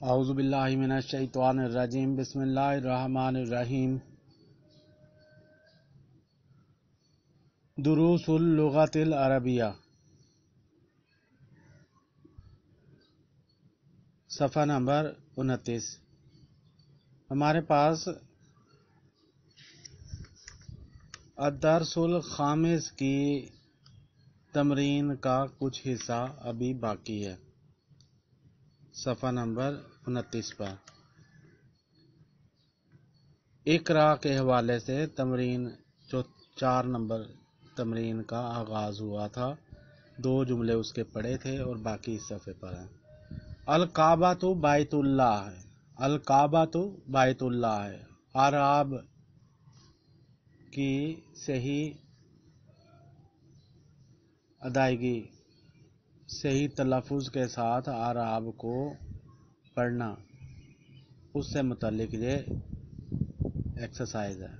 اعوذ باللہ من الشیطان الرجیم بسم اللہ الرحمن الرحیم دروس اللغت العربیہ صفحہ نمبر 29۔ ہمارے پاس الدرس الخامس کی تمرین کا کچھ حصہ ابھی باقی ہے۔ صفحہ نمبر 29 پر اقرا کے حوالے سے تمرین جو 4 نمبر تمرین کا آغاز ہوا تھا، 2 جملے اس کے پڑھے تھے اور باقی اس صفحے پر ہیں۔ الکعبہ تو بیت اللہ ہے، الکعبہ تو بیت اللہ ہے۔ اعراب کی صحیح ادائیگی، صحیح تلفظ کے ساتھ اعراب کو پڑھنا، اس سے متعلق یہ ایکسرسائز ہے۔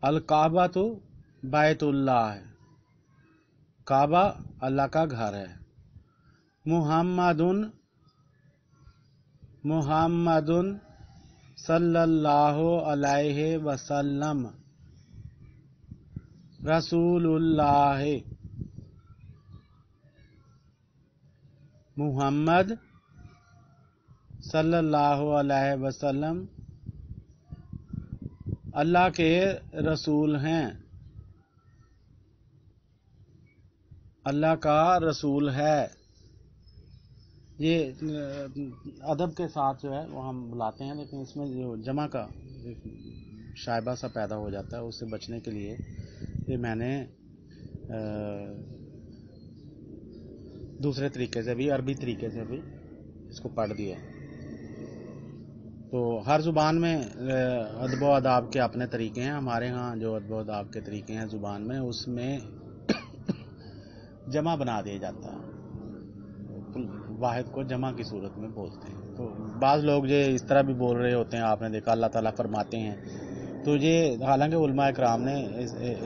الکعبہ تو بیت اللہ ہے، کعبہ اللہ کا گھر ہے۔ محمد صلی اللہ علیہ وسلم رسول اللہ، محمد صلی اللہ علیہ وسلم اللہ کے رسول ہیں، اللہ کا رسول ہے۔ یہ ادب کے ساتھ جو ہے وہ ہم بلاتے ہیں، لیکن اس میں جو جمع کا شائبہ سا پیدا ہو جاتا ہے، اس سے بچنے کے لیے یہ میں نے دوسرے طریقے سے بھی، عربی طریقے سے بھی اس کو پڑھ دیا۔ تو ہر زبان میں ادب و آداب کے اپنے طریقے ہیں۔ ہمارے ہاں جو ادب و آداب کے طریقے ہیں زبان میں، اس میں جمع بنا دیا جاتا ہے، واحد کو جمع کی صورت میں بولتے ہیں۔ تو بعض لوگ یہ اس طرح بھی بول رہے ہوتے ہیں، آپ نے دیکھا اللہ تعالیٰ فرماتے ہیں، تو یہ حالانکہ علماء کرام نے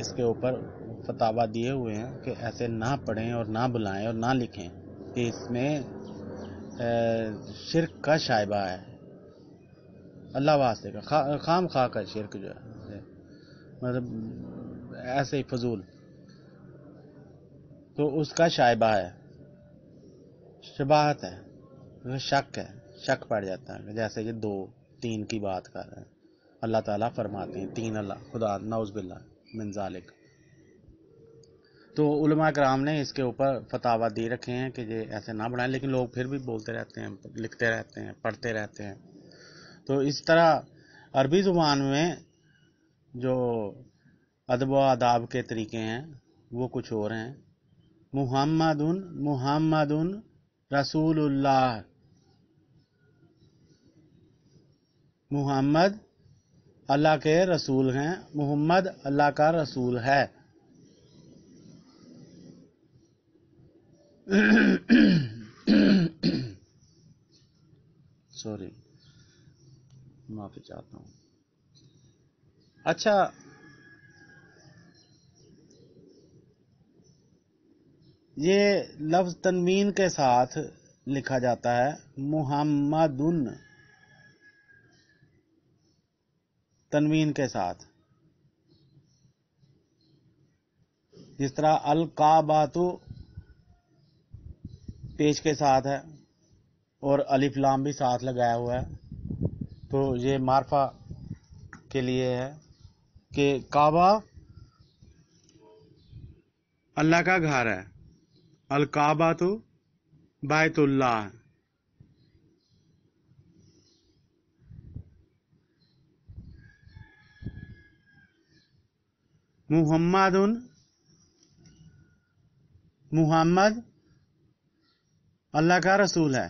اس کے اوپر فتاویٰ دیے ہوئے ہیں کہ ایسے نہ پڑھیں اور نہ بلائیں اور نہ لکھیں، کہ اس میں شرک کا شائبہ ہے، اللہ واسطے کا خام خواہ کا شرک جو ہے، مطلب ایسے ہی فضول، تو اس کا شائبہ ہے، شباہت ہے، شک پڑ جاتا ہے۔ جیسے یہ 2 3 کی بات کر رہے ہیں، اللہ تعالیٰ فرماتے ہیں 3 اللہ، خدا نعوذ باللہ من ذالک۔ تو علماء کرام نے اس کے اوپر فتاویٰ دی رکھے ہیں کہ یہ ایسے نہ بنائیں، لیکن لوگ پھر بھی بولتے رہتے ہیں، لکھتے رہتے ہیں، پڑھتے رہتے ہیں۔ تو اس طرح عربی زبان میں جو ادب و آداب کے طریقے ہیں وہ کچھ اور ہیں۔ محمد رسول اللہ، محمد اللہ کے رسول ہیں، محمد اللہ کا رسول ہے۔ سوری، معافی چاہتا ہوں۔ اچھا، یہ لفظ تنوین کے ساتھ لکھا جاتا ہے، محمد تنوین کے ساتھ، جس طرح الکعبہ تو پیش کے ساتھ ہے اور الف لام بھی ساتھ لگایا ہوا ہے، تو یہ معرفہ کے لیے ہے کہ کعبہ اللہ کا گھر ہے، الکعبہ تو بیت اللہ ہے۔ محمد اللہ کا رسول ہے۔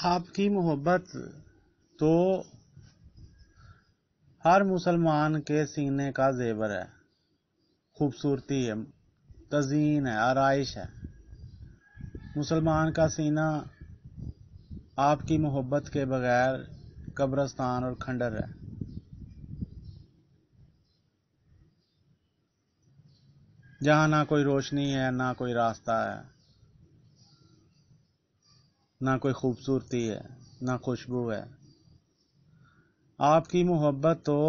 آپ کی محبت تو ہر مسلمان کے سینے کا زیور ہے، خوبصورتی ہے، تزئین ہے، آرائش ہے۔ مسلمان کا سینہ آپ کی محبت کے بغیر قبرستان اور کھنڈر ہے۔ جہاں نہ کوئی روشنی ہے، نہ کوئی راستہ ہے، نہ کوئی خوبصورتی ہے، نہ خوشبو ہے۔ آپ کی محبت تو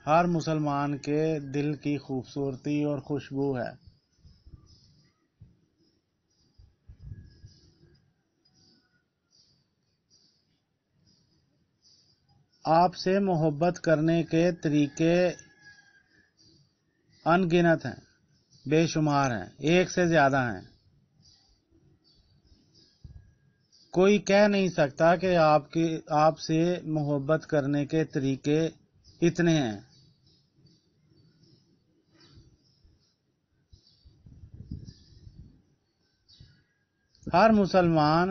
ہر مسلمان کے دل کی خوبصورتی اور خوشبو ہے۔ آپ سے محبت کرنے کے طریقے ان گنت ہیں، بے شمار ہیں، ایک سے زیادہ ہیں۔ کوئی کہہ نہیں سکتا کہ آپ سے محبت کرنے کے طریقے اتنے ہیں۔ ہر مسلمان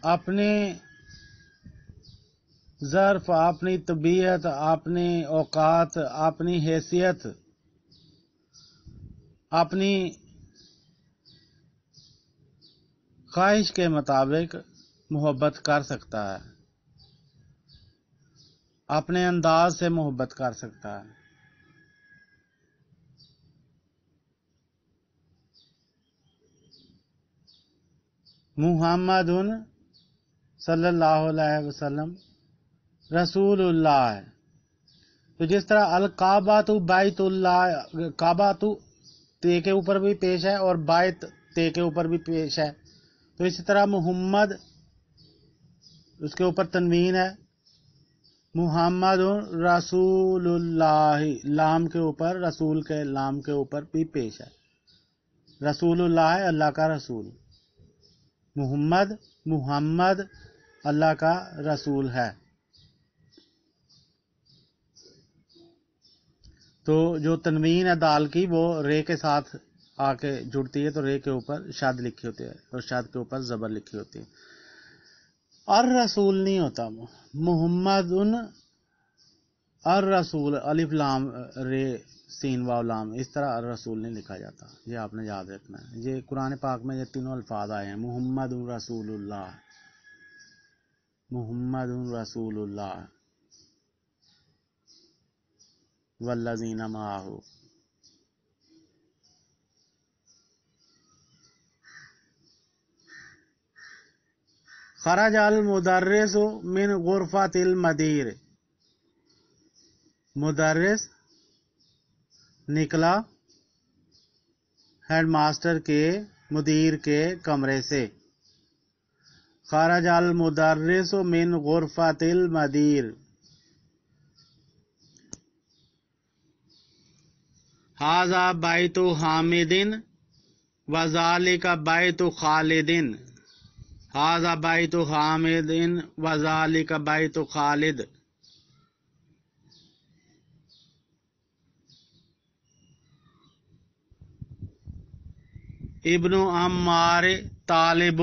اپنے ظرف، اپنی طبیعت، اپنی اوقات، اپنی حیثیت، اپنی خواہش کے مطابق محبت کر سکتا ہے، اپنے انداز سے محبت کر سکتا ہے۔ محمد صلی اللہ علیہ وسلم رسول اللہ ہے۔ تو جس طرح الکعبہ تو بیت اللہ، کعبہ تو تے کے اوپر بھی پیش ہے اور بیت تے کے اوپر بھی پیش ہے، تو اسی طرح محمد اس کے اوپر تنوین ہے، محمد رسول اللہ، لام کے اوپر، رسول کے لام کے اوپر بھی پیش ہے۔ رسول اللہ ہے، اللہ کا رسول۔ محمد اللہ کا رسول ہے۔ تو جو تنوین ہے دال کی، وہ رے کے ساتھ آ کے جڑتی ہے، تو رے کے اوپر شاد لکھی ہوتی ہے اور شاد کے اوپر زبر لکھی ہوتی ہے۔ الرسول نہیں ہوتا، محمد الرسول، الف لام رے سین واو لام، اس طرح الرسول نہیں لکھا جاتا، یہ آپ نے یاد رکھنا ہے۔ یہ قرآن پاک میں یہ تینوں الفاظ آئے ہیں، محمد رسول اللہ، محمد رسول اللہ والذین معہ۔ خرج المدرس من غرفۃ المدیر، مدرس نکلا ہیڈ ماسٹر کے، مدیر کے کمرے سے۔ خرج المدرس من غرفۃ المدیر، ھذا بیت حامد وذالک بیت خالد، ھذا بیت حامد وذالک بیت خالد۔ ابن عمار طالب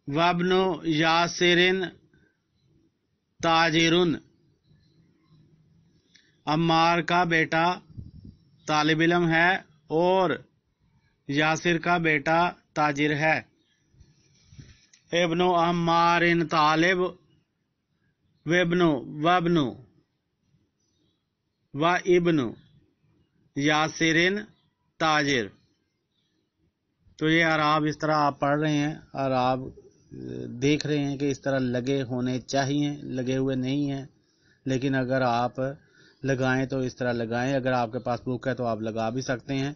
وابن یاسر تاجر، عمار کا بیٹا طالب علم ہے اور یاسر کا بیٹا تاجر ہے۔ ابن عمار طالب وابن یاسر تاجر۔ تو یہ اعراب اس طرح آپ پڑھ رہے ہیں، اعراب دیکھ رہے ہیں کہ اس طرح لگے ہونے چاہیے، لگے ہوئے نہیں ہیں، لیکن اگر آپ لگائیں تو اس طرح لگائیں۔ اگر آپ کے پاس بک ہے تو آپ لگا بھی سکتے ہیں،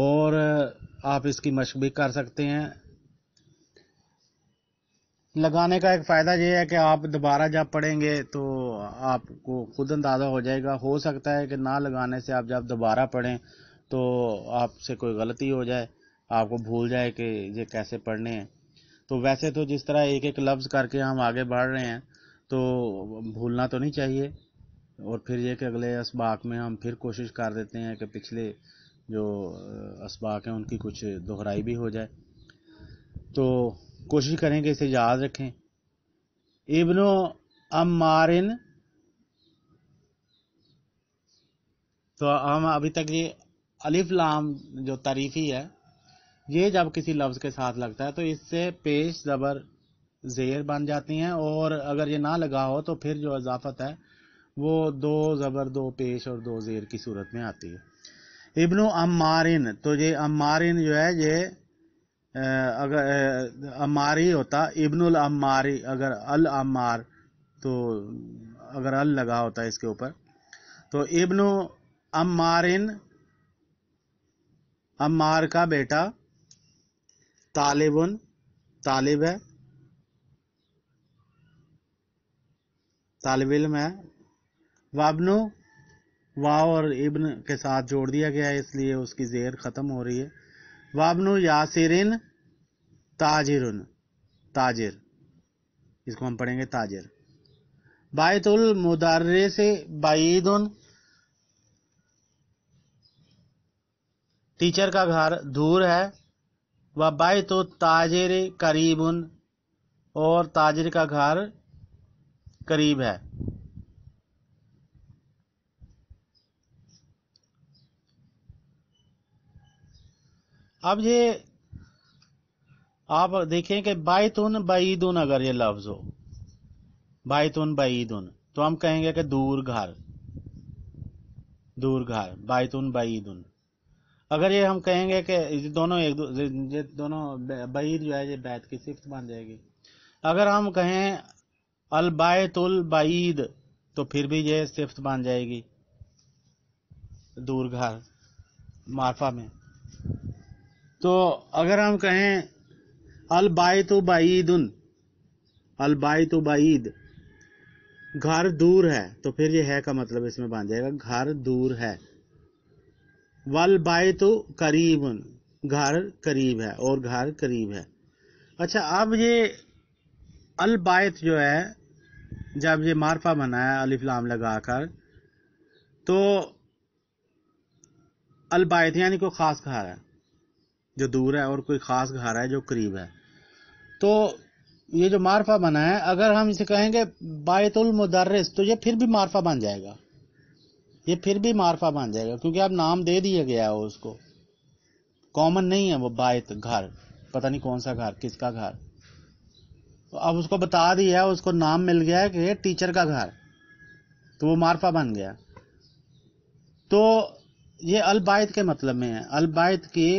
اور آپ اس کی مشق بھی کر سکتے ہیں۔ لگانے کا ایک فائدہ یہ ہے کہ آپ دوبارہ جب پڑھیں گے تو آپ کو خود اندازہ ہو جائے گا۔ ہو سکتا ہے کہ نہ لگانے سے آپ جب دوبارہ پڑھیں تو آپ سے کوئی غلطی ہو جائے، آپ کو بھول جائے کہ یہ کیسے پڑھنے ہیں۔ تو ویسے تو جس طرح ایک ایک لفظ کر کے ہم آگے بڑھ رہے ہیں تو بھولنا تو نہیں چاہیے، اور پھر یہ کہ اگلے اسباق میں ہم پھر کوشش کر دیتے ہیں کہ پچھلے جو اسباق ہیں ان کی کچھ دہرائی بھی ہو جائے، تو کوشش کریں کہ اسے یاد رکھیں۔ ابن عمارن، تو ہم ابھی تک یہ الف لام جو تعریفی ہے، یہ جب کسی لفظ کے ساتھ لگتا ہے تو اس سے پیش زبر زیر بن جاتی ہیں، اور اگر یہ نہ لگا ہو تو پھر جو اضافت ہے وہ دو زبر دو پیش اور دو زیر کی صورت میں آتی ہے. ابن عمارن، تو یہ عمارن جو ہے یہ اگر عماری ہوتا ابن العماری، اگر العمار تو اگر ال لگا ہوتا ہے اس کے اوپر تو ابن عمارن، عمار کا بیٹا، طالبن طالب ہے، طالب علم ہے. وابنو واو اور ابن کے ساتھ جوڑ دیا گیا ہے اس لیے اس کی زیر ختم ہو رہی ہے. وابنو یاسرن تاجرن، تاجر، اس کو ہم پڑھیں گے تاجر. بیت المدرس بعید، ٹیچر کا گھر دور ہے. و بیت التاجر قریب، اور تاجر کا گھر قریب ہے. اب یہ آپ دیکھیں کہ بایتن بعیدن، اگر یہ لفظ ہو بایتن بعیدن تو ہم کہیں گے کہ دور گھر، دور گھر، بایتن بعیدن. اگر یہ ہم کہیں گے کہ دونوں بعید جو ہے یہ بیت کی صفت بن جائے گی. اگر ہم کہیں البیت البعید تو پھر بھی یہ صفت بن جائے گی دور گھر معرفہ میں. تو اگر ہم کہیں البیت بعید، البیت بعید، گھر دور ہے، تو پھر یہ ہے کا مطلب اس میں بن جائے گا گھر دور ہے. والبیت قریب، گھر قریب ہے اور گھر قریب ہے. اچھا، اب یہ البیت جو ہے جب یہ معرفہ بنا ہے الف لام لگا کر، تو البیت یعنی کوئی خاص گھر ہے جو دور ہے اور کوئی خاص گھر ہے جو قریب ہے. تو یہ جو معرفہ بنا ہے اگر ہم اسے کہیں گے بیت المدرس تو یہ پھر بھی معرفہ بن جائے گا، یہ پھر بھی معرفہ بن جائے گا کیونکہ اب نام دے دیا گیا ہے اس کو. کامن نہیں ہے وہ بیت گھر، پتہ نہیں کون سا گھر، کس کا گھر. اب اس کو بتا دیا ہے، اس کو نام مل گیا ہے کہ ٹیچر کا گھر، تو وہ معرفہ بن گیا. تو یہ البیت کے مطلب میں ہے، البیت کی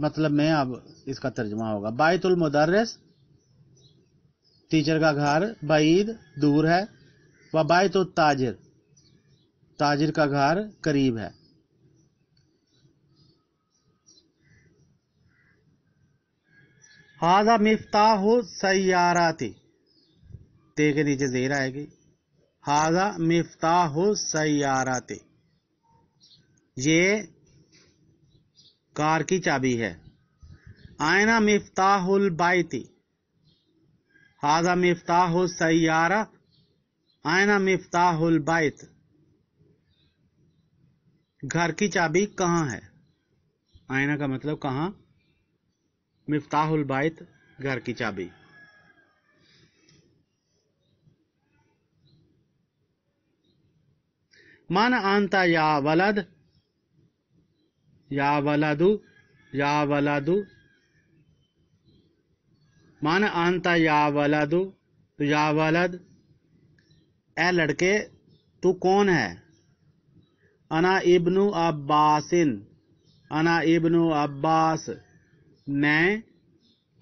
مطلب میں اب اس کا ترجمہ ہوگا بیت المدرس، ٹیچر کا گھر، بعید دور ہے، و بیت التاجر، تاجر کا گھر قریب ہے. ھذا مفتاح السیارات، تے کے نیچے زیر آئے گی. ھذا مفتاح السیارات، یہ کار کی چابی ہے. آئنا مفتاح البیت، ھذا مفتاح السیارہ، آئنا مفتاح البیت، گھر کی چابی کہاں ہے. آئنا کا مطلب کہاں، مفتاح البیت گھر کی چابی. من انت یا ولد، یا ولد، یا ولد، من انت یا ولد، یا ولد، اے لڑکے تو کون ہے. انا ابن عباس، انا ابن عباس، میں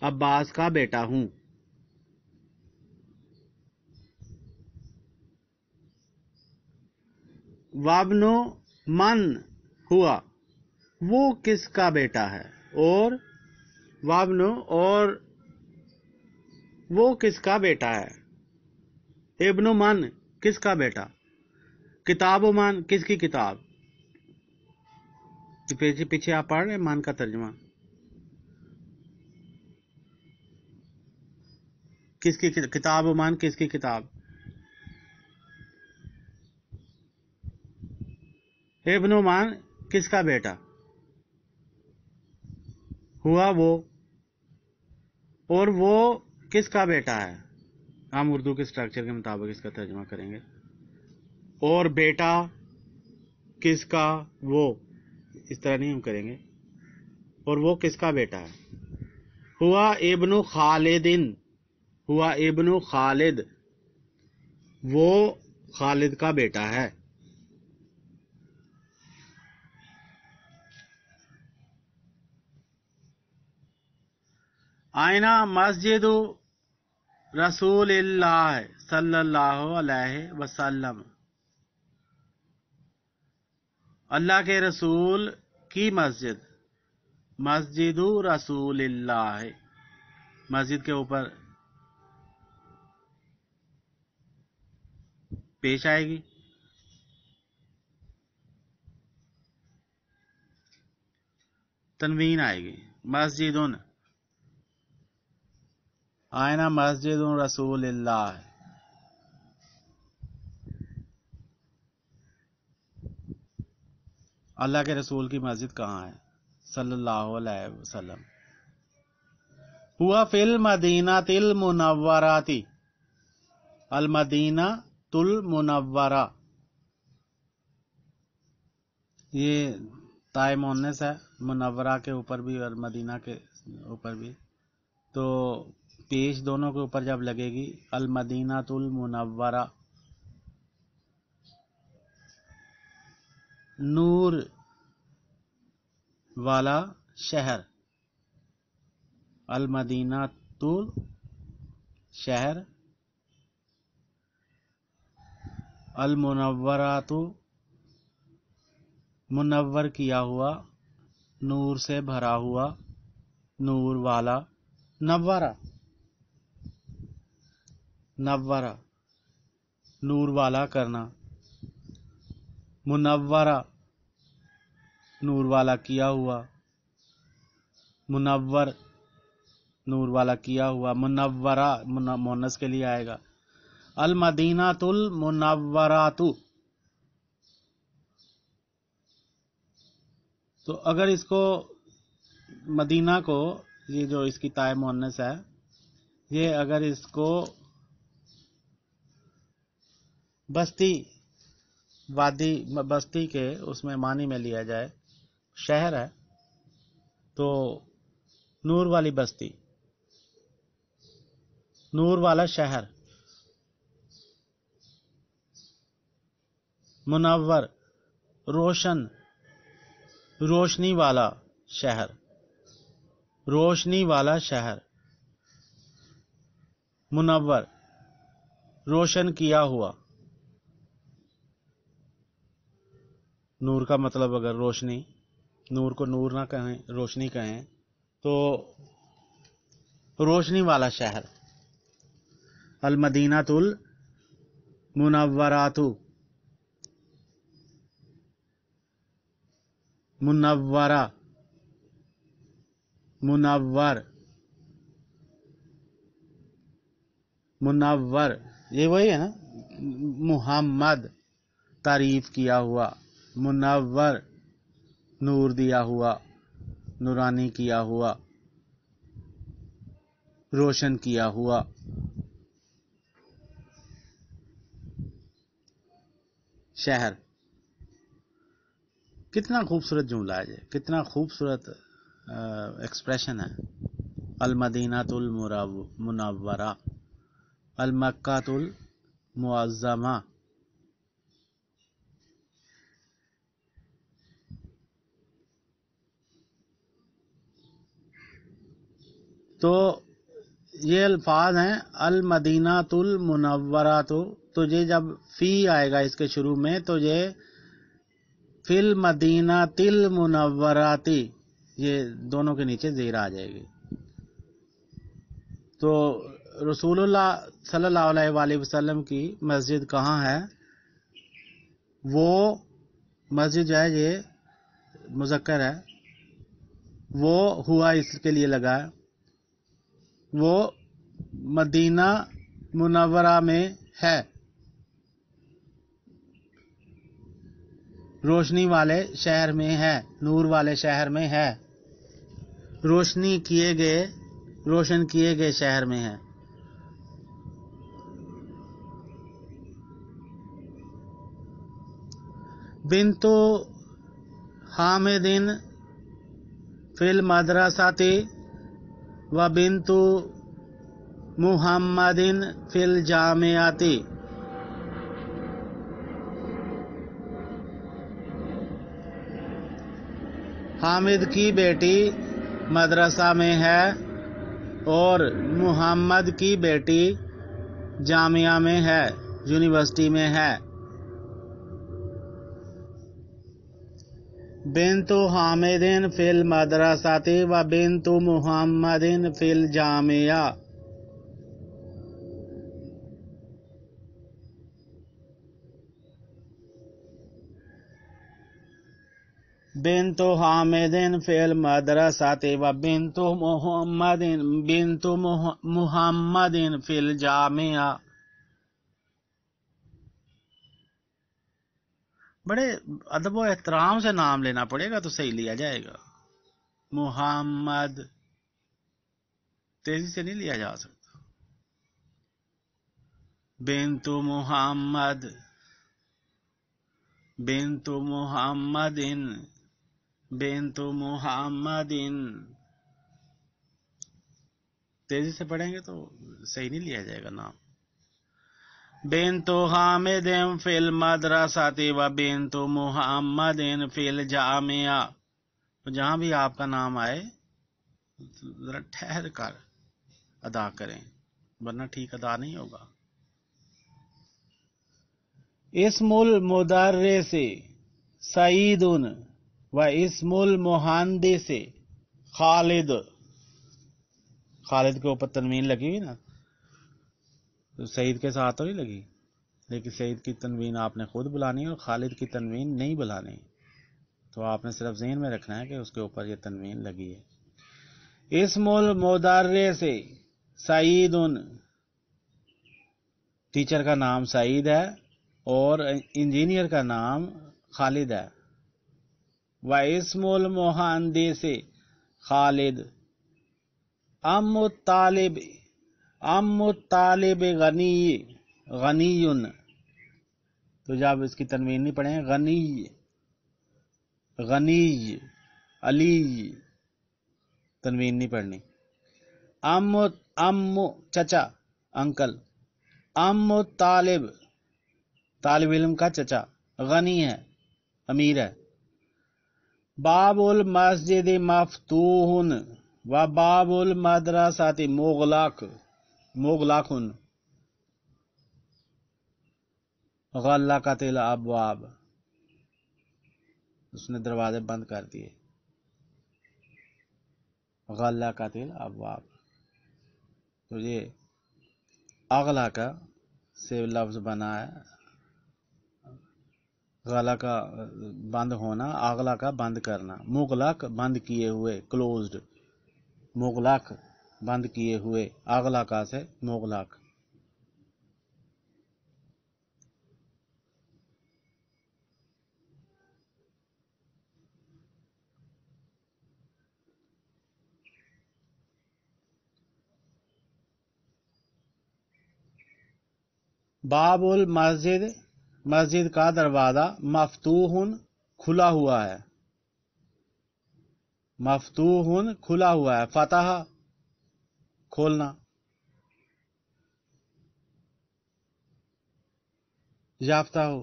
عباس کا بیٹا ہوں. وابن من ہوا، وہ کس کا بیٹا ہے. اور وابن، اور وہ کس کا بیٹا ہے. ابن من کس کا بیٹا. کتاب من کس کی کتاب. پیچھے آپ پڑھ رہے ہیں من کا ترجمہ، کس کی کتاب من کس کی کتاب. ابن من کس کا بیٹا. ہوا وہ، اور وہ کس کا بیٹا ہے. ہم اردو کے سٹرکچر کے مطابق اس کا ترجمہ کریں گے. اور بیٹا کس کا، وہ اس طرح نہیں ہم کریں گے. اور وہ کس کا بیٹا ہے. ہوا ابن خالد، ہوا ابن خالد، وہ خالد کا بیٹا ہے۔ آئینہ مسجد رسول اللہ صلی اللہ علیہ وسلم، اللہ کے رسول کی مسجد، مسجد رسول اللہ، مسجد کے اوپر پیش آئے گی، تنوین آئے گی، مسجد، آئینہ مسجد رسول اللہ، اللہ کے رسول کی مسجد کہاں ہے صلی اللہ علیہ وسلم؟ ہوا فی المدینۃ المنورۃ، المدینہ المنورہ، یہ تائے مونس ہے، منورہ کے اوپر بھی اور مدینہ کے اوپر بھی، تو پیش دونوں کے اوپر جب لگے گی المدینہ المنورہ، نور والا شہر، المدینہ شہر، المنورۃ منور کیا ہوا، نور سے بھرا ہوا، نور والا، نورہ، نورہ نور والا کرنا، منورہ نور والا کیا ہوا، منور نور والا کیا ہوا، منورہ مونس کے لیے آئے گا، المدینۃ المنورۃ۔ تو اگر اس کو مدینہ کو، یہ جو اس کی تائے مونس ہے، یہ اگر اس کو بستی، وادی بستی کے اس میں معنی میں لیا جائے، شہر ہے تو نور والی بستی، نور والا شہر، منور روشن، روشنی والا شہر، روشنی والا شہر، منور روشن کیا ہوا، نور کا مطلب اگر روشنی، نور کو نور نہ کہیں روشنی کہیں تو روشنی والا شہر، المدینۃ المنورۃ، منورہ، منور، منور، یہ وہی ہے نا، محمد تعریف کیا ہوا، منور نور دیا ہوا، نورانی کیا ہوا، روشن کیا ہوا، شہر۔ کتنا خوبصورت جملہ ہے یہ، کتنا خوبصورت ایکسپریشن ہے، المدینۃ المنورہ، المکۃ المعظمہ۔ تو یہ الفاظ ہیں المدینۃ المنورہ، تو یہ جب فی آئے گا اس کے شروع میں تو یہ فی المدینۃ المنورۃ، یہ دونوں کے نیچے زیر آ جائے گی۔ تو رسول اللہ صلی اللہ علیہ وآلہ وسلم کی مسجد کہاں ہے؟ وہ مسجد جو ہے یہ مذکر ہے، وہ ہوا اس کے لیے لگا ہے، وہ مدینہ منورہ میں ہے، روشنی والے شہر میں ہے، نور والے شہر میں ہے، روشنی کیے گئے، روشن کیے گئے شہر میں ہے۔ بنت حامد فی المدرسۃ و بنت محمد فی الجامعۃ، حامد کی بیٹی مدرسہ میں ہے اور محمد کی بیٹی جامعہ میں ہے، یونیورسٹی میں ہے۔ بنت حامد فی المدرسۃ و بنت محمد فی الجامعہ۔ بنت حامد فی المدرسۃ و بنت محمد فی الجامعہ۔ بڑے ادب و احترام سے نام لینا پڑے گا تو صحیح لیا جائے گا۔ محمد تیزی سے نہیں لیا جا سکتا۔ بنت محمد، بنت محمد، بنت محمد، تیزی سے پڑھیں گے تو صحیح نہیں لیا جائے گا نام۔ بنت حامد فی المدرسۃ و بنت محمد فی الجامعہ۔ جہاں بھی آپ کا نام آئے ذرا ٹھہر کر ادا کریں، ورنہ ٹھیک ادا نہیں ہوگا۔ اسم المدرس سعید و اسم المہندس خالد۔ خالد کے اوپر تنوین لگی ہوئی نا، تو سعید کے ساتھ تو نہیں لگی، لیکن سعید کی تنوین آپ نے خود بلانی ہے اور خالد کی تنوین نہیں بلانی، تو آپ نے صرف ذہن میں رکھنا ہے کہ اس کے اوپر یہ تنوین لگی ہے۔ اسم المدرس سعید، ٹیچر کا نام سعید ہے اور انجینئر کا نام خالد ہے۔ و اسم المہندس خالد۔ ام الطالب، ام الطالب غنی، غنی، تو جب اس کی تنوین نہیں پڑھیں غنی، غنی، علی، تنوین نہیں پڑھنی۔ ام چچا، انکل۔ ام طالب، طالب علم کا چچا، غنی ہے، امیر ہے۔ باب المسجد مفتوح و باب المدرسۃ مغلق، مغلق، غلقت الابواب، اس نے دروازے بند کر دیے، غلقت الابواب۔ تو یہ اغلق سے لفظ بنا ہے، غلق کا بند ہونا، اغلق کا بند کرنا، مغلق بند کیے ہوئے، کلوزڈ، مغلق بند کیے ہوئے، اغلق سے مغلق۔ باب المسجد، مسجد کا دروازہ مفتوح کھلا ہوا ہے، مفتوح کھلا ہوا ہے، فتح کھولنا، یافتہ ہو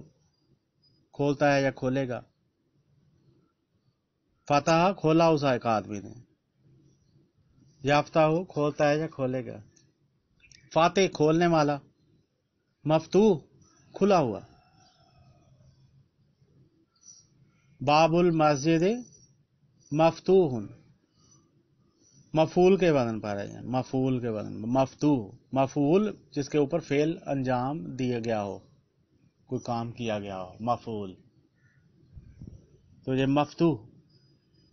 کھولتا ہے یا کھولے گا، فتح کھولا اس ایک آدمی نے، یافتہ ہو کھولتا ہے یا کھولے گا، فاتح کھولنے والا، مفتوح کھلا ہوا۔ باب المسجد مفتوح، مفعول کے وزن پر ہے، مفعول کے وزن، مفتوح، مفعول جس کے اوپر فعل انجام دیا گیا ہو، کوئی کام کیا گیا ہو، مفعول۔ تو یہ مفتوح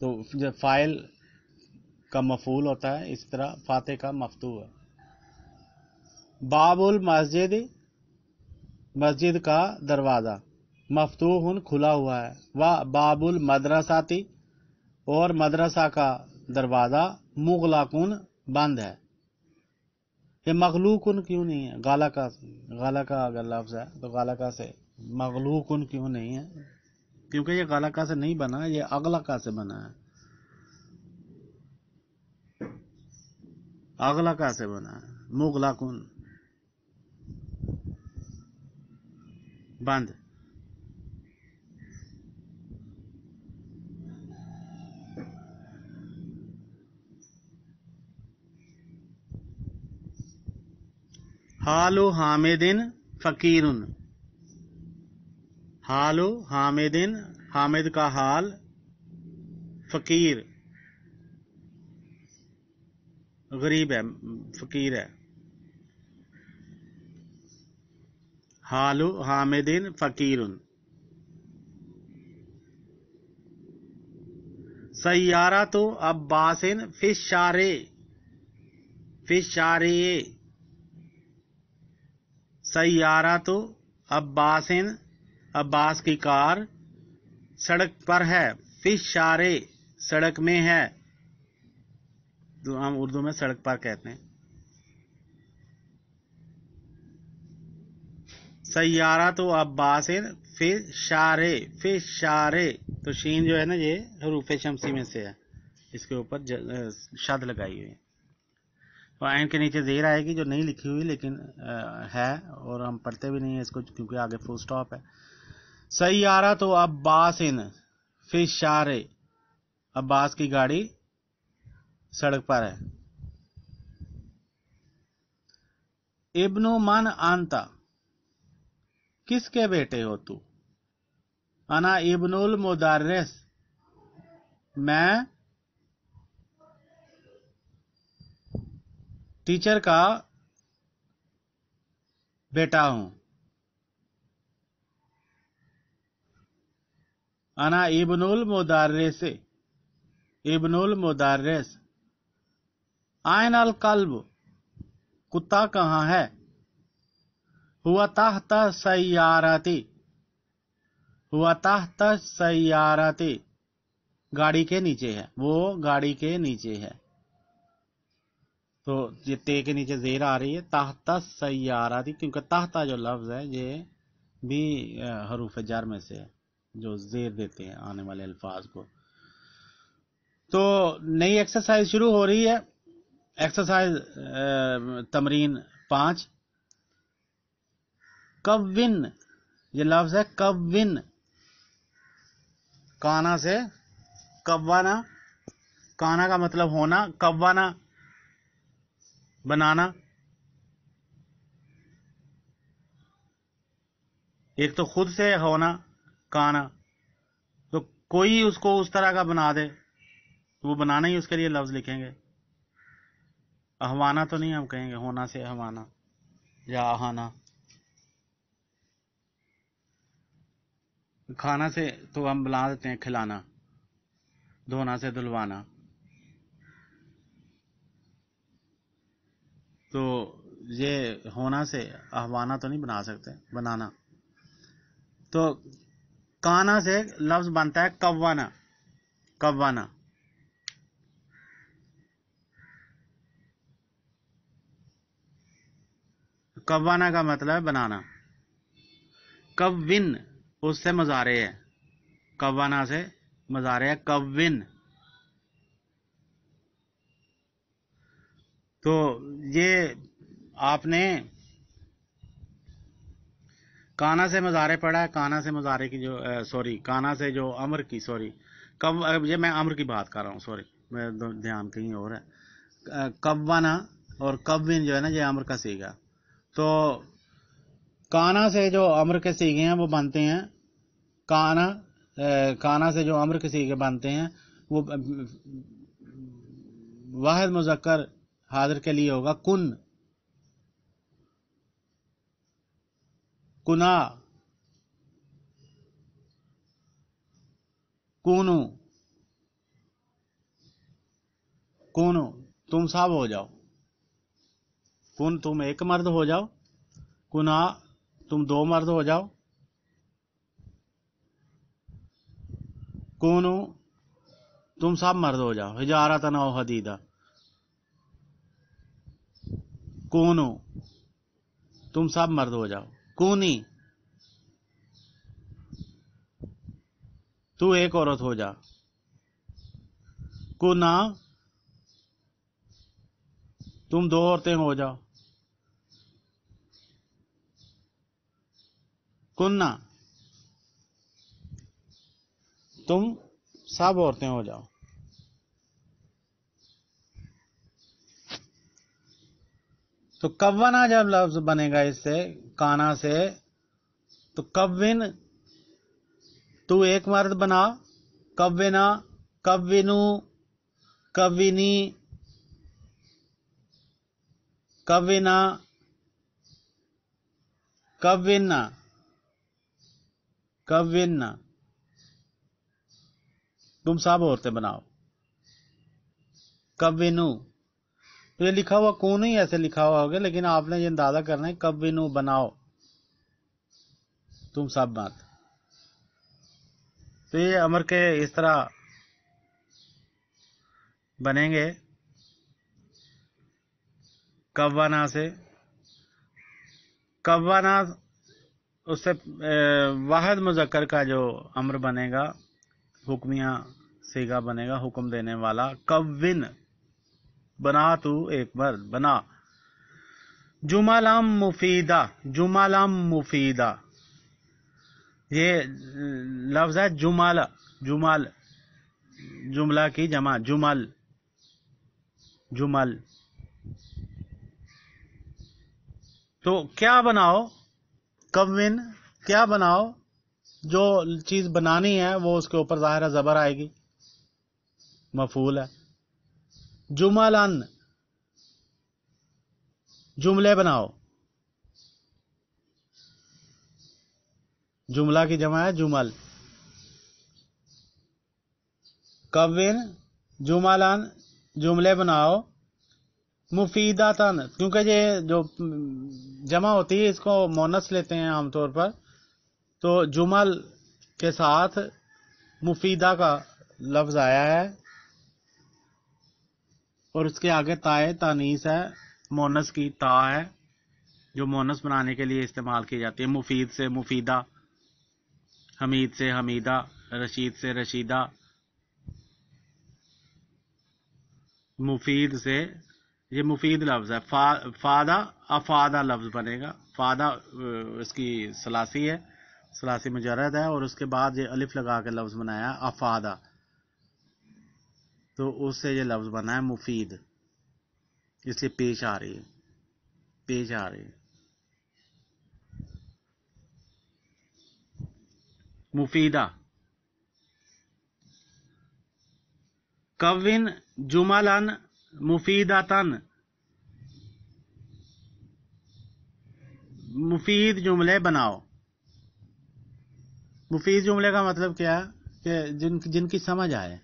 تو جب فاعل کا مفعول ہوتا ہے، اس طرح فاتح کا مفتوح ہے۔ باب المسجد، مسجد کا دروازہ، مفتوح کھلا ہوا ہے، باب المدرسۃ، اور مدرسہ کا دروازہ، مغلق بند ہے۔ یہ مغلوق کیوں نہیں ہے؟ غلقہ اگر لفظ ہے تو غلقہ سے مغلوق کیوں نہیں ہے؟ کیونکہ یہ غلقہ سے نہیں بنا، یہ اغلقہ سے بنا ہے، اغلقہ سے بنا ہے، مغلق بند۔ حالو حامدن فقیرن، حالو حامدن، حامد کا حال، فقیر غریب ہے، فقیر ہے. حالو حامدن فقیرن. سیارۃ عباس فی الشارع، فی الشارع. سیارۃ عباس، عباس کی کار سڑک پر ہے، فی الشارع سڑک میں ہے، جو ہم اردو میں سڑک پر کہتے ہیں. سیارۃ عباس فی الشارع، فی الشارع. تو شین جو ہے نا یہ حروف شمسی میں سے ہے، اس کے اوپر شد لگائی ہوئی ہے. تو عین کے نیچے زیر آئے گی جو نہیں لکھی ہوئی لیکن ہے، اور ہم پڑھتے بھی نہیں ہیں اس کو کیونکہ آگے فل سٹاپ ہے. سیارۃ عباس فی الشارع، عباس کی گاڑی سڑک پر ہے. ابن من انت، کس کے بیٹے ہو تو؟ انا ابن المدرس، میں ٹیچر کا بیٹا ہوں. انا ابن المدرس، ابن المدرس. آئین القلب، کتا کہاں ہے؟ ہوا تحت سیارتی، ہوا تحت سیارتی. گاڑی کے نیچے ہے، وہ گاڑی کے نیچے ہے. تو یہ تے کے نیچے زیر آ رہی ہے، تحت سیارتی، کیونکہ تحت جو لفظ ہے یہ بھی حروف جر میں سے ہے جو زیر دیتے ہیں آنے والے الفاظ کو. تو نئی ایکسرسائز شروع ہو رہی ہے. ایکسرسائز تمرین 5. کون، یہ لفظ ہے کون، کانا سے کوانا، کانا کا مطلب ہونا، کوانا بنانا. ایک تو خود سے ہونا کانا، تو کوئی اس کو اس طرح کا بنا دے تو وہ بنانا ہی اس کے لیے لفظ لکھیں گے. احوانا تو نہیں ہم کہیں گے، ہونا سے احوانا یا احانا. کھانا سے تو ہم بنا دیتے ہیں کھلانا، دھونا سے دھلوانا. تو یہ ہونا سے احوانا تو نہیں بنا سکتے، بنانا. تو کانا سے لفظ بنتا ہے کوانا، کوانا. کوانا کا مطلب ہے بنانا. کون اس سے مضارع ہے، کوانا سے مضارع ہے کون. تو یہ آپ نے کانا سے مضارع پڑھا ہے، کانا سے مضارع کی جو کانا سے جو امر کی یہ میں امر کی بات کر رہا ہوں، میں دھیان کہیں اور ہے. کوانا اور کون جو ہے نا یہ امر کا صیغہ. تو کانا سے جو امر کے صیغے ہیں وہ بنتے ہیں کانا سے جو امر کے صیغے بنتے ہیں وہ واحد مذکر حاضر کے لیے ہوگا کن، کنا، کونو، کونو. تم سب ہو جاؤ، کن تم ایک مرد ہو جاؤ، کنا تم 2 مرد ہو جاؤ، کونو تم سب مرد ہو جاؤ. حجارتن او حدیدہ، کونو تم سب مرد ہو جاؤ. کونی تو ایک عورت ہو جا. کنا تم 2 عورتیں ہو جاؤ. کنا تم سب عورتیں ہو جاؤ. تو کوانا جب لفظ بنے گا اس سے کانا سے تو کون تو ایک مرد بنا، کونا کونو کونی کونا کونا کونا تم سب عورتیں بناؤ، کونو تو یہ لکھا ہوا کون ہی ایسے لکھا ہوا ہوگا، لیکن آپ نے یہ اندازہ کرنا ہے کونو بناؤ تم سب مت. تو یہ امر کے اس طرح بنیں گے کوانا سے. کوانا اس سے واحد مذکر کا جو امر بنے گا، حکمیہ صیغہ بنے گا، حکم دینے والا. کون بنا تو ایک مرد بنا. جملام مفیدہ، جملام مفیدہ یہ لفظ ہے جمل، جمل جملہ کی جمع، جمل جمل. تو کیا بناؤ، کون کیا بناؤ، جو چیز بنانی ہے وہ اس کے اوپر ظاہر زبر آئے گی، مفعول ہے. جملن جملے بناؤ، جملہ کی جمع ہے جمل. کون جملن جملے بناؤ، مفیداتن کیونکہ یہ جو جمع ہوتی ہے اس کو مونس لیتے ہیں عام طور پر، تو جمل کے ساتھ مفیدہ کا لفظ آیا ہے اور اس کے آگے تائے تانیث ہے، مونس کی تا ہے جو مونس بنانے کے لیے استعمال کی جاتی ہے. مفید سے مفیدہ، حمید سے حمیدہ، رشید سے رشیدہ. مفید سے یہ مفید لفظ ہے. فادہ افادہ لفظ بنے گا. فادہ اس کی ثلاثی ہے، ثلاثی مجرد ہے، اور اس کے بعد یہ الف لگا کے لفظ بنایا افادہ، تو اس سے یہ لفظ بنا ہے مفید، اس لیے پیش آ رہی ہے، پیش آ رہی ہے. مفیدہ. کون جملن مفیداتن مفید جملے بناؤ. مفید جملے کا مطلب کیا ہے کہ جن کی سمجھ آئے،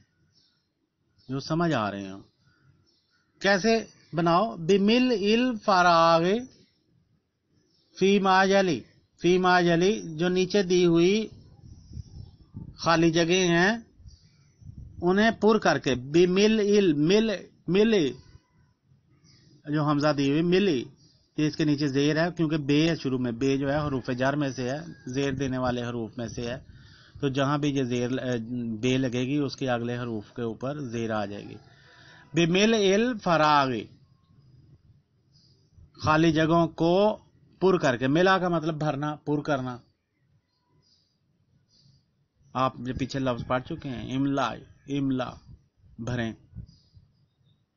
جو سمجھ آ رہے ہوں. کیسے بناؤ؟ بمل الفراغ فی ما یلی، فی ما یلی جو نیچے دی ہوئی خالی جگہ ہیں انہیں پر کر کے. بمل مل مل جو حمزہ دی ہوئی ملی، یہ اس کے نیچے زیر ہے کیونکہ بے ہے شروع میں، بے جو ہے حروف جر میں سے ہے، زیر دینے والے حروف میں سے ہے، تو جہاں بھی یہ زیر بے لگے گی اس کے اگلے حروف کے اوپر زیر آ جائے گی. بمل الفراغ خالی جگہوں کو پر کر کے. ملا کا مطلب بھرنا، پر کرنا. آپ جو پیچھے لفظ پڑھ چکے ہیں املا، املا بھریں،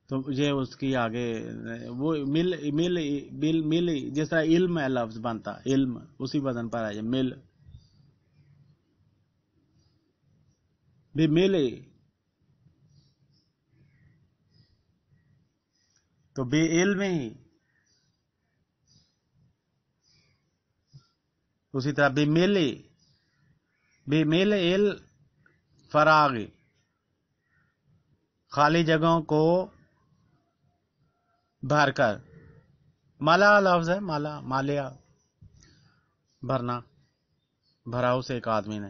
تو یہ اس کی آگے وہ مل مل بل مل جس طرح علم ہے لفظ بنتا، علم اسی وزن پر ہے مل. بمل تو بے علم ہی، اسی طرح بمل بمل الفراغ خالی جگہوں کو بھر کر. مالا لفظ ہے، مالا مالیا بھرنا، بھرا اسے ایک آدمی نے.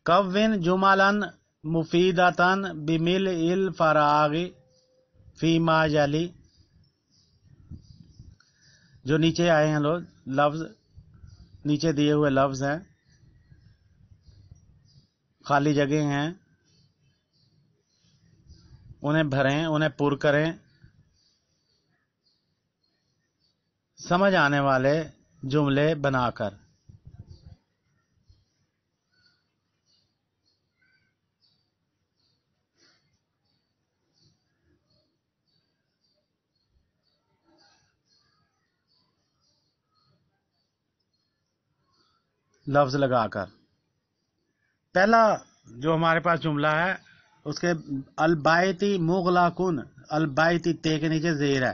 کون جملن مفیداتن بمل الفراغ فی ما یلی جو نیچے آئے ہیں لوگ لفظ، نیچے دیے ہوئے لفظ ہیں، خالی جگہ ہیں، انہیں بھریں، انہیں پر کریں سمجھ آنے والے جملے بنا کر. لفظ لگا کر. پہلا جو ہمارے پاس جملہ ہے اس کے البیتی مغلقن، البیتی تے کے نیچے زیر ہے،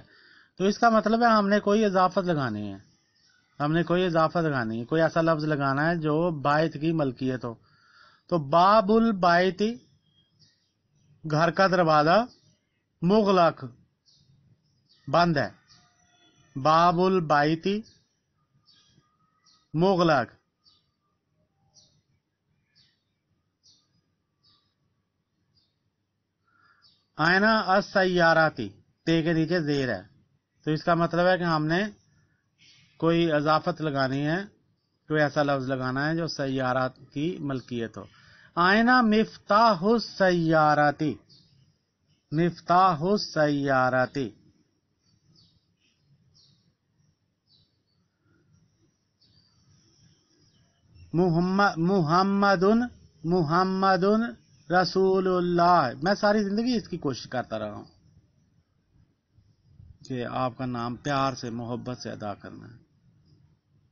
تو اس کا مطلب ہے ہم نے کوئی اضافت لگانی ہے، کوئی ایسا لفظ لگانا ہے جو بیت کی ملکیت ہو. تو باب البیتی گھر کا دروازہ، مغلق بند ہے، باب البیتی مغلق. آئینہ السیاراتی تے کے نیچے زیر ہے، تو اس کا مطلب ہے کہ ہم نے کوئی اضافت لگانی ہے، کوئی ایسا لفظ لگانا ہے جو سیارات کی ملکیت ہو. آئینہ مفتاح السیاراتی، مفتاح السیاراتی. محمد رسول اللہ. میں ساری زندگی اس کی کوشش کرتا رہا ہوں کہ آپ کا نام پیار سے، محبت سے ادا کرنا ہے،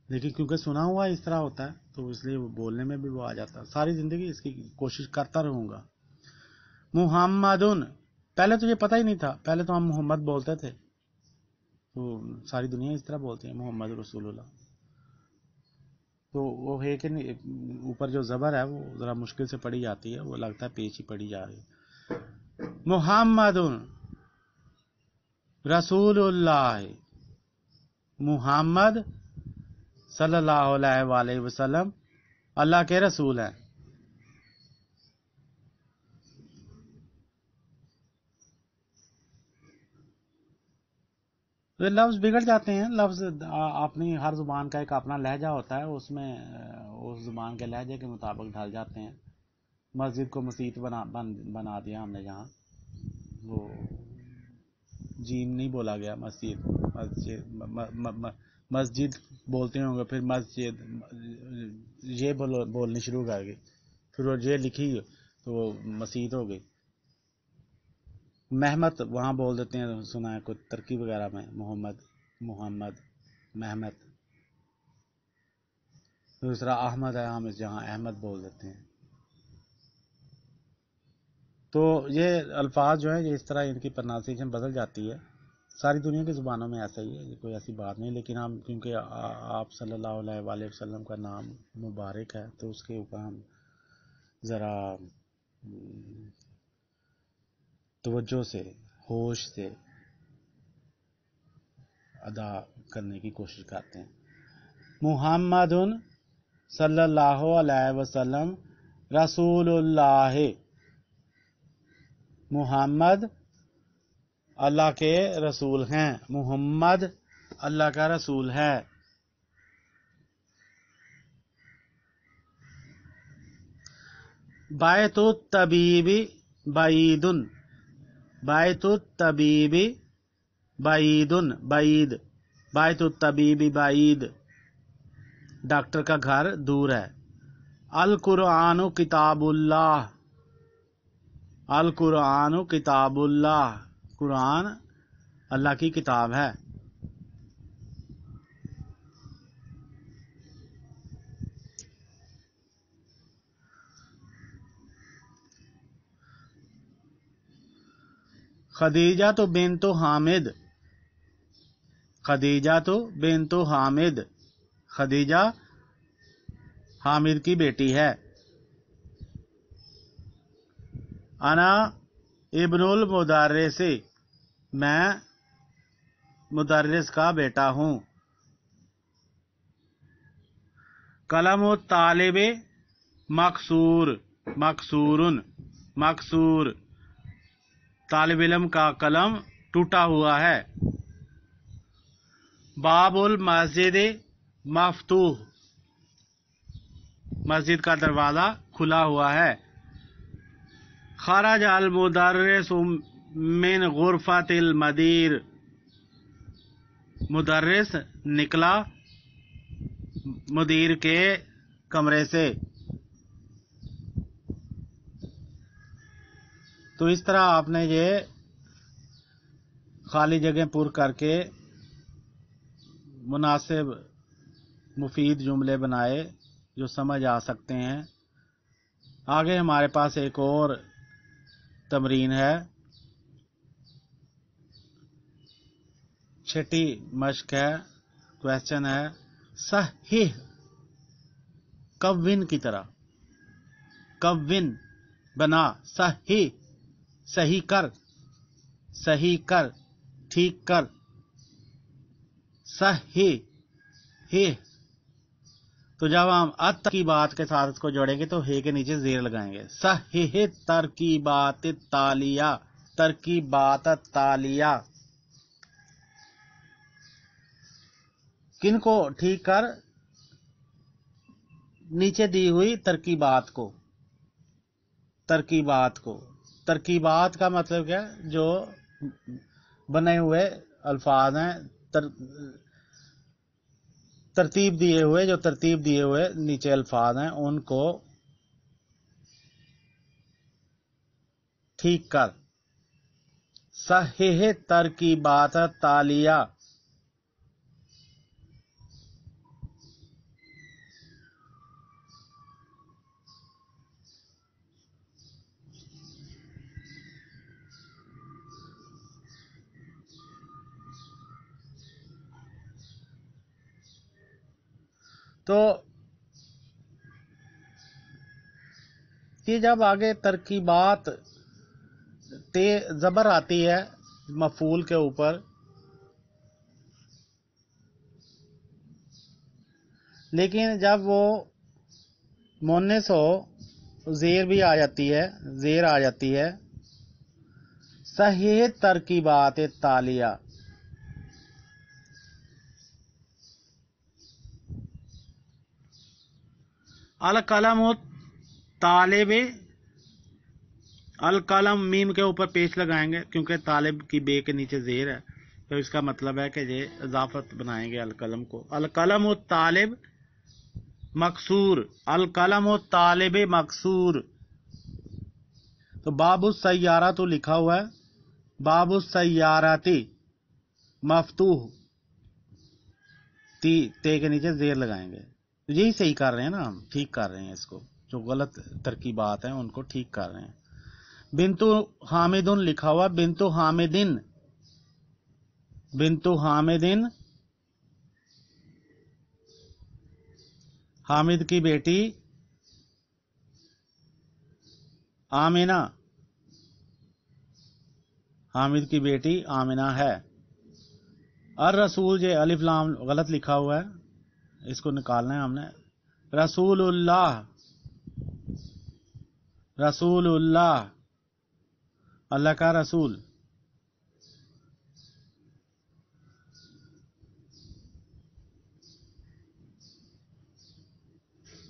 لیکن کیونکہ سنا ہوا اس طرح ہوتا ہے تو اس لیے وہ بولنے میں بھی وہ آ جاتا ہے. ساری زندگی اس کی کوشش کرتا رہوں گا. محمد، پہلے تو یہ پتہ ہی نہیں تھا، پہلے تو ہم محمد بولتے تھے، تو ساری دنیا اس طرح بولتی ہے محمد رسول اللہ. تو وہ ہے کہ اوپر جو زبر ہے وہ ذرا مشکل سے پڑھی جاتی ہے، وہ لگتا ہے پیچ ہی پڑھی جا رہی ہے. محمد رسول اللہ، محمد صلی اللہ علیہ وآلہ وسلم اللہ کے رسول ہیں. لفظ بگڑ جاتے ہیں، لفظ اپنی ہر زبان کا ایک اپنا لہجہ ہوتا ہے، اس میں اس زبان کے لہجے کے مطابق ڈھل جاتے ہیں. مسجد کو مسیت بنا دیا ہم نے، جہاں وہ جیم نہیں بولا گیا، مسجد بولتے ہوں گے، پھر مسجد یہ بولنی شروع کر گئی، پھر وہ یہ لکھی تو وہ مسیت ہو گئی. محمد وہاں بول دیتے ہیں، سنا ہے کوئی ترکی وغیرہ میں، محمد محمد. دوسرا احمد ہے، ہم جہاں احمد بول دیتے ہیں. تو یہ الفاظ جو ہیں یہ اس طرح ان کی پروننسیشن بدل جاتی ہے. ساری دنیا کی زبانوں میں ایسا ہی ہے، یہ کوئی ایسی بات نہیں. لیکن ہم کیونکہ آپ صلی اللہ علیہ وآلہ وسلم کا نام مبارک ہے تو اس کے اوپر ہم ذرا توجہ سے، ہوش سے ادا کرنے کی کوشش کرتے ہیں. محمد صلی اللہ علیہ وسلم رسول اللہ، محمد اللہ کے رسول ہیں، محمد اللہ کا رسول ہے. بیت الطبیب بعید، بیت الطبیب بعید، بعید، بیت الطبیب بعید، ڈاکٹر کا گھر دور ہے. القرآن کتاب اللہ، القرآن کتاب اللہ، قرآن اللہ کی کتاب ہے. خدیجہ تو بنت حامد، خدیجہ تو بنت حامد، خدیجہ حامد کی بیٹی ہے. انا ابن المدرس، میں مدرس کا بیٹا ہوں. قلم الطالب مکسور، مکسورن، مکسور، طالب علم کا قلم ٹوٹا ہوا ہے. باب المسجد مفتوح، مسجد کا دروازہ کھلا ہوا ہے. خرج المدرس من غرفۃ المدیر، مدرس نکلا مدیر کے کمرے سے. تو اس طرح آپ نے یہ خالی جگہ پر کر کے مناسب مفید جملے بنائے جو سمجھ آ سکتے ہیں. آگے ہمارے پاس ایک اور تمرین ہے. چھٹی مشق ہے. کویسچن ہے صحیح کون کی طرح. کون بنا. صحیح صحیح کر. صحیح کر ٹھیک کر. صحیح ہی. تو جب ہم ات کی بات کے ساتھ اس کو جوڑیں گے تو ہے کے نیچے زیر لگائیں گے. صحیح ترکیبات تالیہ. ترکیبات تالیہ. کن کو ٹھیک کر؟ نیچے دی ہوئی ترکیبات کو. ترکیبات کو. ترکیبات کا مطلب کیا؟ جو بنے ہوئے الفاظ ہیں، ترتیب دیے ہوئے، جو ترتیب دیے ہوئے نیچے الفاظ ہیں ان کو ٹھیک کر. صحیح ترکیبات تالیہ. تو یہ جب آگے ترکیبات زبر آتی ہے مفعول کے اوپر، لیکن جب وہ مونس ہو زیر بھی آ جاتی ہے، زیر آ جاتی ہے. صحیح ترکیبات تالیہ. القلم و طالب. القلم میم کے اوپر پیش لگائیں گے کیونکہ طالب کی بے کے نیچے زیر ہے، تو اس کا مطلب ہے کہ یہ اضافت بنائیں گے القلم کو. القلم و طالب مکسور. القلم و طالب مکسور. تو باب السیارہ تو لکھا ہوا ہے. باب السیاراتی مفتوح. تے کے نیچے زیر لگائیں گے. یہی صحیح کر رہے ہیں نا ہم، ٹھیک کر رہے ہیں اس کو. جو غلط ترکیبات ہیں ان کو ٹھیک کر رہے ہیں. بنتو حامدن لکھا ہوا. بنتو حامدن. بنتو حامدن حامد کی بیٹی آمینہ. حامد کی بیٹی آمینہ ہے. الرسول، یہ الف لام غلط لکھا ہوا ہے، اس کو نکالنا ہے ہم نے. رسول اللہ. رسول اللہ اللہ کا رسول.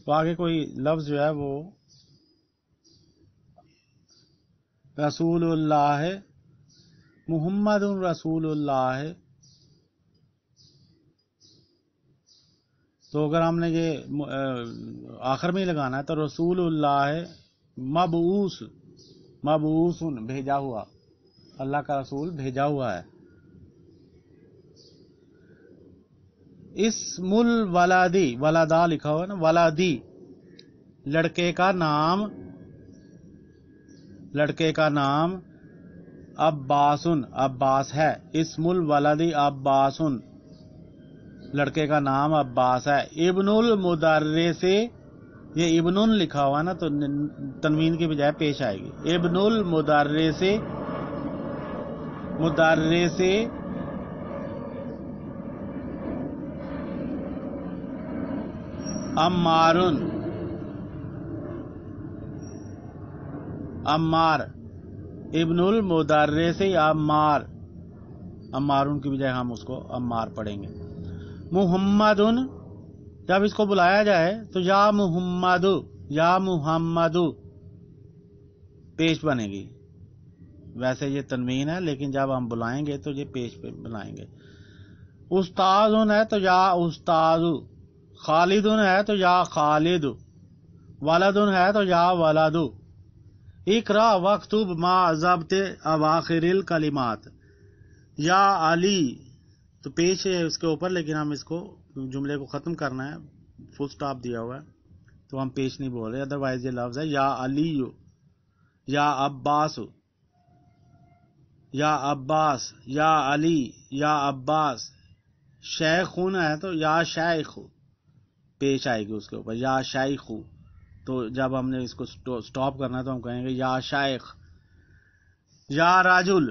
تو آگے کوئی لفظ جو ہے وہ رسول اللہ ہے. محمد رسول اللہ ہے. تو اگر ہم نے یہ آخر میں ہی لگانا ہے تو رسول اللہ ہے. مبعوث. مبعوث بھیجا ہوا. اللہ کا رسول بھیجا ہوا ہے. اسم الولادی. ولدا لکھا ہوا ہے نا. ولادی لڑکے کا نام. لڑکے کا نام عباسن. عباس ہے. اسم الولدی عباسن. لڑکے کا نام عباس ہے. ابن المدرس. یہ ابن لکھا ہوا نا تو تنوین کی بجائے پیش آئے گی. ابن المدرس. مدرس عمارن. عمار. ابن المدرس عمار. عمارن کی بجائے ہم اس کو عمار پڑھیں گے. محمد. جب اس کو بلایا جائے تو یا محمد، یا محمد پیش بنے گی. ویسے یہ تنوین ہے لیکن جب ہم بلائیں گے تو یہ پیش پہ بلائیں گے. استاذ ہے تو یا استاذ. خالد ہے تو یا خالد. ولد ہے تو یا ولد. اقرا واکتب ما ضبط اواخر الکلمات. یا علی تو پیش ہے اس کے اوپر، لیکن ہم اس کو جملے کو ختم کرنا ہے، فل سٹاپ دیا ہوا ہے. تو ہم پیش نہیں بول رہے. ادروائز یہ لفظ ہے یا علی یا عباس یا عباس یا علی یا عباس. شیخ ہے تو یا شیخ پیش آئے گی اس کے اوپر, یا شیخ. تو جب ہم نے اس کو سٹاپ کرنا ہے تو ہم کہیں گے یا شیخ. یا راجل,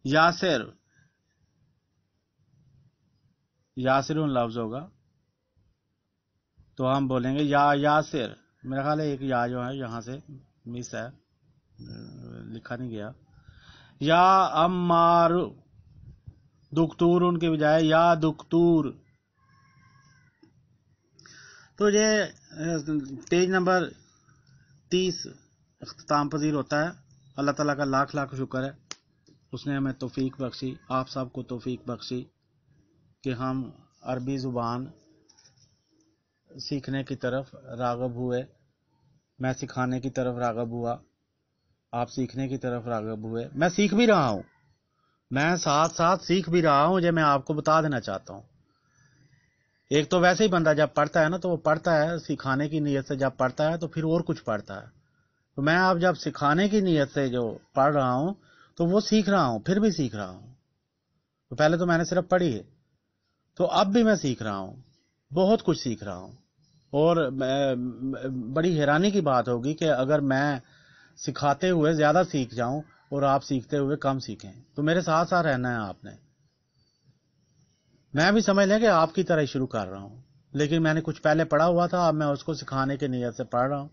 یاسر, یاسر لفظ ہوگا تو ہم بولیں گے یا یاسر. میرا خیال ہے ایک یا جو ہے یہاں سے مس ہے, لکھا نہیں گیا. یا عمار, دکتور ان کے بجائے یا دکتور. تو یہ پیج نمبر 30 اختتام پذیر ہوتا ہے. اللہ تعالیٰ کا لاکھ لاکھ شکر ہے, اس نے ہمیں توفیق بخشی, آپ سب کو توفیق بخشی کہ ہم عربی زبان سیکھنے کی طرف راغب ہوئے. میں سکھانے کی طرف راغب ہوا, آپ سیکھنے کی طرف راغب ہوئے. میں سیکھ بھی رہا ہوں, میں ساتھ ساتھ سیکھ بھی رہا ہوں. یہ میں آپ کو بتا دینا چاہتا ہوں. ایک تو ویسے ہی بندہ جب پڑھتا ہے نا تو وہ پڑھتا ہے سکھانے کی نیت سے, جب پڑھتا ہے تو پھر اور کچھ پڑھتا ہے. تو میں اب جب سکھانے کی نیت سے جو پڑھ رہا ہوں تو وہ سیکھ رہا ہوں, پھر بھی سیکھ رہا ہوں. تو پہلے تو میں نے صرف پڑھی ہے, تو اب بھی میں سیکھ رہا ہوں, بہت کچھ سیکھ رہا ہوں. اور بڑی حیرانی کی بات ہوگی کہ اگر میں سکھاتے ہوئے زیادہ سیکھ جاؤں اور آپ سیکھتے ہوئے کم سیکھیں, تو میرے ساتھ ساتھ رہنا ہے آپ نے. میں بھی سمجھ لیں کہ آپ کی طرح ہی شروع کر رہا ہوں, لیکن میں نے کچھ پہلے پڑھا ہوا تھا, اب میں اس کو سکھانے کی نیت سے پڑھ رہا ہوں,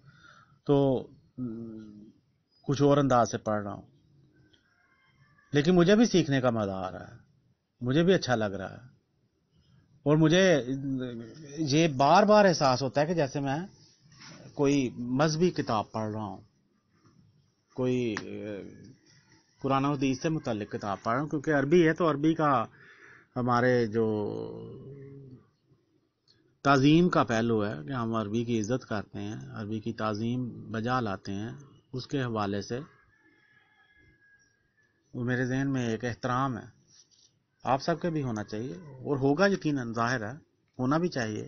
تو کچھ اور انداز سے پڑھ رہا ہوں. لیکن مجھے بھی سیکھنے کا مزہ آ رہا ہے, مجھے بھی اچھا لگ رہا ہے. اور مجھے یہ بار بار احساس ہوتا ہے کہ جیسے میں کوئی مذہبی کتاب پڑھ رہا ہوں, کوئی قرآن و حدیث سے متعلق کتاب پڑھ رہا ہوں, کیونکہ عربی ہے تو عربی کا ہمارے جو تعظیم کا پہلو ہے کہ ہم عربی کی عزت کرتے ہیں, عربی کی تعظیم بجا لاتے ہیں, اس کے حوالے سے وہ میرے ذہن میں ایک احترام ہے. آپ سب کے بھی ہونا چاہیے, اور ہوگا یقیناً, ظاہر ہے ہونا بھی چاہیے.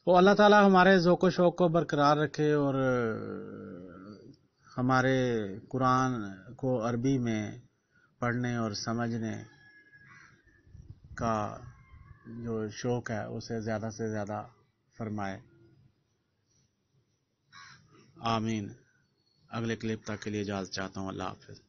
تو اللہ تعالیٰ ہمارے ذوق و شوق کو برقرار رکھے, اور ہمارے قرآن کو عربی میں پڑھنے اور سمجھنے کا جو شوق ہے اسے زیادہ سے زیادہ فرمائے. آمین. اگلے کلپ تک کے لیے اجازت چاہتا ہوں. اللہ حافظ.